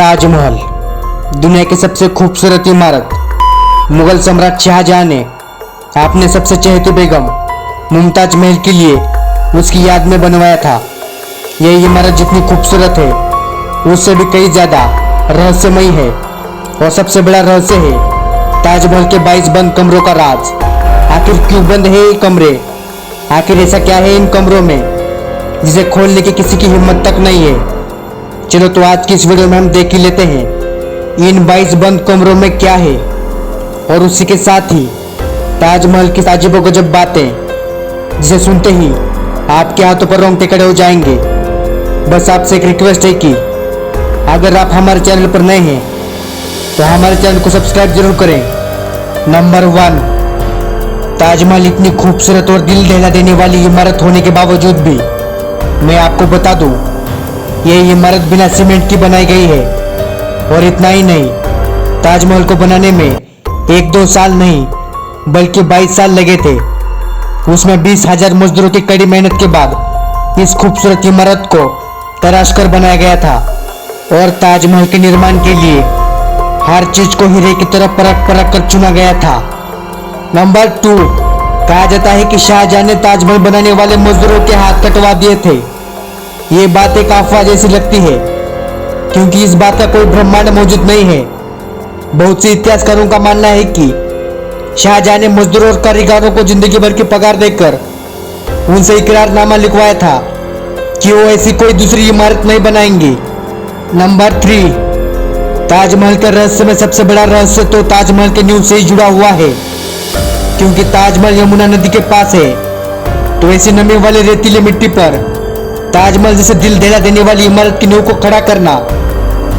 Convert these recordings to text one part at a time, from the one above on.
ताजमहल दुनिया की सबसे खूबसूरत इमारत मुगल सम्राट शाहजहां ने अपने सबसे चहेती बेगम मुमताज महल के लिए उसकी याद में बनवाया था। यह इमारत जितनी खूबसूरत है उससे भी कई ज़्यादा रहस्यमयी है और सबसे बड़ा रहस्य है ताजमहल के 22 बंद कमरों का राज। आखिर क्यों बंद है ये कमरे? आखिर ऐसा क्या है इन कमरों में जिसे खोलने की किसी की हिम्मत तक नहीं है? चलो तो आज की इस वीडियो में हम देख ही लेते हैं इन 22 बंद कमरों में क्या है, और उसी के साथ ही ताजमहल की अजीबोगरीब बातें जिसे सुनते ही आपके हाथों पर रोंगटे खड़े हो जाएंगे। बस आपसे एक रिक्वेस्ट है कि अगर आप हमारे चैनल पर नए हैं तो हमारे चैनल को सब्सक्राइब जरूर करें। नंबर 1, ताजमहल इतनी खूबसूरत और दिल दहला देने वाली इमारत होने के बावजूद भी मैं आपको बता दूं, यह इमारत बिना सीमेंट की बनाई गई है। और इतना ही नहीं, ताजमहल को बनाने में 1-2 साल नहीं बल्कि 22 साल लगे थे। उसमें 20,000 मजदूरों की कड़ी मेहनत के बाद इस खूबसूरत इमारत को तराश कर बनाया गया था। और ताजमहल के निर्माण के लिए हर चीज को हीरे की तरह परख परख कर चुना गया था। नंबर 2, कहा जाता है कि शाहजहां ने ताजमहल बनाने वाले मजदूरों के हाथ कटवा दिए थे। ये बात एक अफवाह जैसी लगती है क्योंकि इस बात का कोई ब्रह्मांड मौजूद नहीं है। बहुत से इतिहासकारों का मानना है कि शाहजहां ने मजदूरों और कारीगरों को जिंदगी भर की पगार देकर उनसे इकरारनामा लिखवाया था कि वो ऐसी कोई दूसरी इमारत नहीं बनाएंगे। नंबर 3, ताजमहल के रहस्य में सबसे बड़ा रहस्य तो ताजमहल के नींव से ही जुड़ा हुआ है। क्योंकि ताजमहल यमुना नदी के पास है, तो ऐसी नमी वाले रेतीली मिट्टी पर ताजमहल जैसे दिल दहला देने वाली इमारत की नींव को खड़ा करना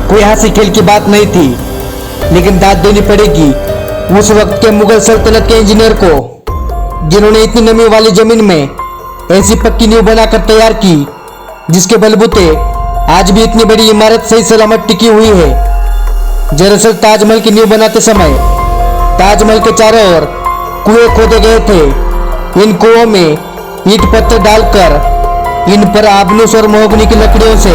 कोई हास्य खेल की बात नहीं थी। लेकिन दाद देनी पड़ेगी उस वक्त के मुगल सल्तनत के इंजीनियर को, जिन्होंने इतनी नमी वाली जमीन में ऐसी पक्की नींव बनाकर तैयार की जिसके बलबूते आज भी इतनी बड़ी इमारत सही सलामत टिकी हुई है। दरअसल ताजमहल की नींव बनाते समय ताजमहल के चारों ओर कुएं खोदे गए थे। इन कुओं में ईंट पत्थर डालकर इन पर आबनूस और महोगनी की लकड़ियों से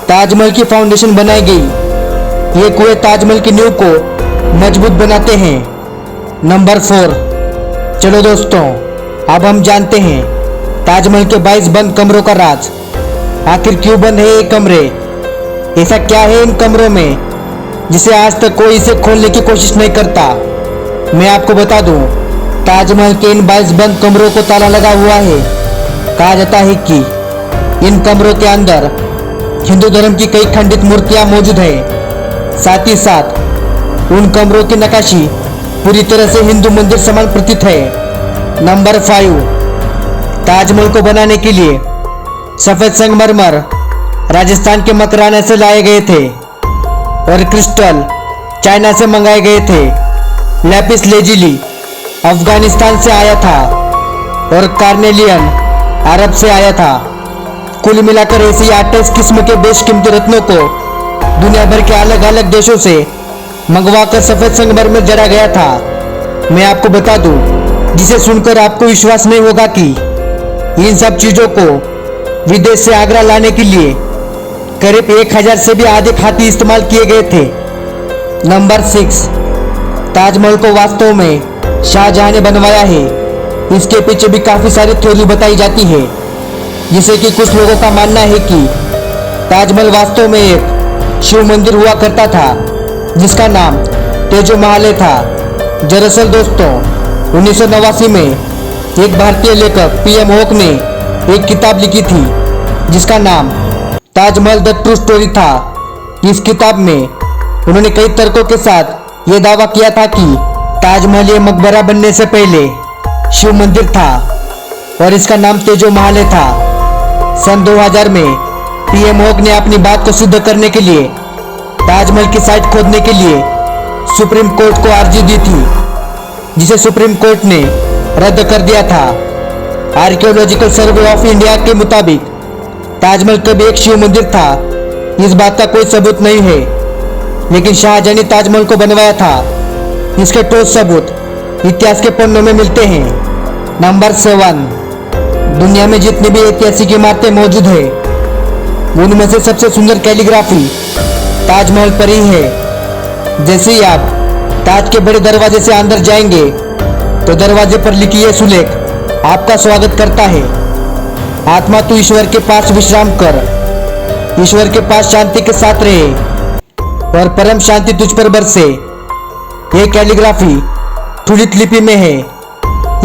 ताजमहल की फाउंडेशन बनाई गई। ये कुएं ताजमहल की नींव को मजबूत बनाते हैं। नंबर 4, चलो दोस्तों अब हम जानते हैं ताजमहल के 22 बंद कमरों का राज। आखिर क्यों बंद है ये कमरे? ऐसा क्या है इन कमरों में जिसे आज तक कोई इसे खोलने की कोशिश नहीं करता? मैं आपको बता दूं, ताजमहल के इन 22 बंद कमरों को ताला लगा हुआ है। कहा जाता है कि इन कमरों के अंदर हिंदू धर्म की कई खंडित मूर्तियां मौजूद है। साथ ही साथ उन कमरों की नक्काशी पूरी तरह से हिंदू मंदिर समान प्रतीत है। नंबर 5, ताजमहल को बनाने के लिए सफेद संगमरमर राजस्थान के मकराना से लाए गए थे और क्रिस्टल चाइना से मंगाए गए थे। लैपिस लेजिली अफगानिस्तान से आया था और कार्नेलियन अरब से आया था। कुल मिलाकर ऐसी 28 किस्म के बेशकीमती रत्नों को दुनिया भर के अलग अलग देशों से मंगवाकर सफेद संगमरमर में जड़ा गया था। मैं आपको बता दूं, जिसे सुनकर आपको विश्वास नहीं होगा कि इन सब चीजों को विदेश से आगरा लाने के लिए करीब 1000 से भी अधिक हाथी इस्तेमाल किए गए थे। नंबर 6, ताजमहल को वास्तव में शाहजहां ने बनवाया है। इसके पीछे भी काफी सारी थ्योरी बताई जाती है, जिसे कि कुछ लोगों का मानना है कि ताजमहल वास्तव में एक शिव मंदिर हुआ करता था जिसका नाम तेजो महाल था। दरअसल दोस्तों 1989 में एक भारतीय लेखक PM होक ने एक किताब लिखी थी जिसका नाम ताजमहल द ट्रू स्टोरी था। इस किताब में उन्होंने कई तर्कों के साथ ये दावा किया था कि ताजमहल ये मकबरा बनने से पहले शिव मंदिर था और इसका नाम तेजो महाल था। सन 2000 में PM होक ने अपनी बात को सिद्ध करने के लिए ताजमहल की साइट खोदने के लिए सुप्रीम कोर्ट को अर्जी दी थी, जिसे सुप्रीम कोर्ट ने रद्द कर दिया था। आर्कियोलॉजिकल सर्वे ऑफ इंडिया के मुताबिक ताजमहल कभी एक शिव मंदिर था, इस बात का कोई सबूत नहीं है। लेकिन शाहजहां ने ताजमहल को बनवाया था, इसके ठोस सबूत इतिहास के पन्नों में मिलते हैं। नंबर 7, दुनिया में जितनी भी ऐतिहासिक इमारतें मौजूद है उनमें से सबसे सुंदर कैलीग्राफी ताजमहल पर ही है। जैसे ही आप ताज के बड़े दरवाजे से अंदर जाएंगे तो दरवाजे पर लिखी यह सुलेख आपका स्वागत करता है। आत्मा तू ईश्वर के पास विश्राम कर, ईश्वर के पास शांति के साथ रहे और परम शांति तुझ पर बरसे। यह कैलीग्राफी ठुलित लिपि में है।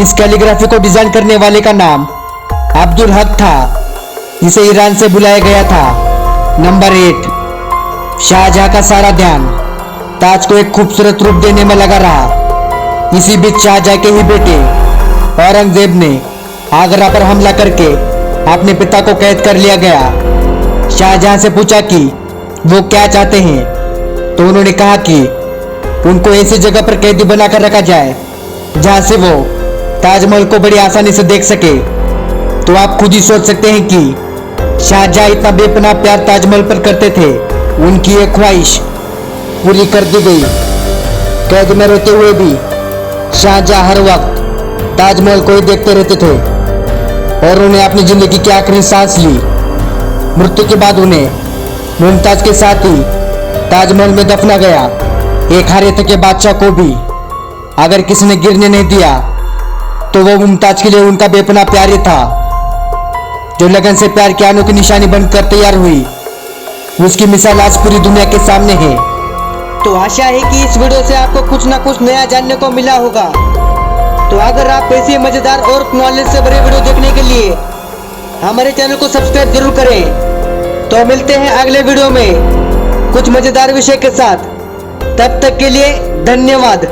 इस कैलीग्राफी को डिजाइन करने वाले का नाम अब्दुल हक था। इसे ईरान से बुलाया गया था। नंबर 8, शाहजहां का सारा ध्यान ताज को एक खूबसूरत रूप देने में लगा रहा। इसी बीच शाहजहां के ही बेटे औरंगजेब ने आगरा पर हमला करके अपने पिता को कैद कर लिया गया। शाहजहां से पूछा कि वो क्या चाहते हैं, तो उन्होंने कहा कि उनको ऐसी जगह पर कैदी बनाकर रखा जाए जहां से वो ताजमहल को बड़ी आसानी से देख सके। तो आप खुद ही सोच सकते हैं कि शाहजहां इतना बेपनाह प्यार ताजमहल पर करते थे। उनकी एक ख्वाहिश पूरी कर दी गई। कैद में रहते हुए भी शाहजहां हर वक्त ताजमहल को ही देखते रहते थे और उन्हें अपनी जिंदगी की आखिरी सांस ली। मृत्यु के बाद उन्हें मुमताज के साथ ही ताजमहल में दफना गया। एक हारे थके बादशाह को भी अगर किसी ने गिरने नहीं दिया तो वो मुमताज के लिए उनका बेपनाह प्यार ही था, जो लगन से प्यार की अनोखी निशानी बनकर तैयार हुई। उसकी मिसाल आज पूरी दुनिया के सामने है। तो आशा है कि इस वीडियो से आपको कुछ ना कुछ नया जानने को मिला होगा। तो अगर आप ऐसे मजेदार और नॉलेज से भरे वीडियो देखने के लिए हमारे चैनल को सब्सक्राइब जरूर करें। तो मिलते हैं अगले वीडियो में कुछ मजेदार विषय के साथ। तब तक के लिए धन्यवाद।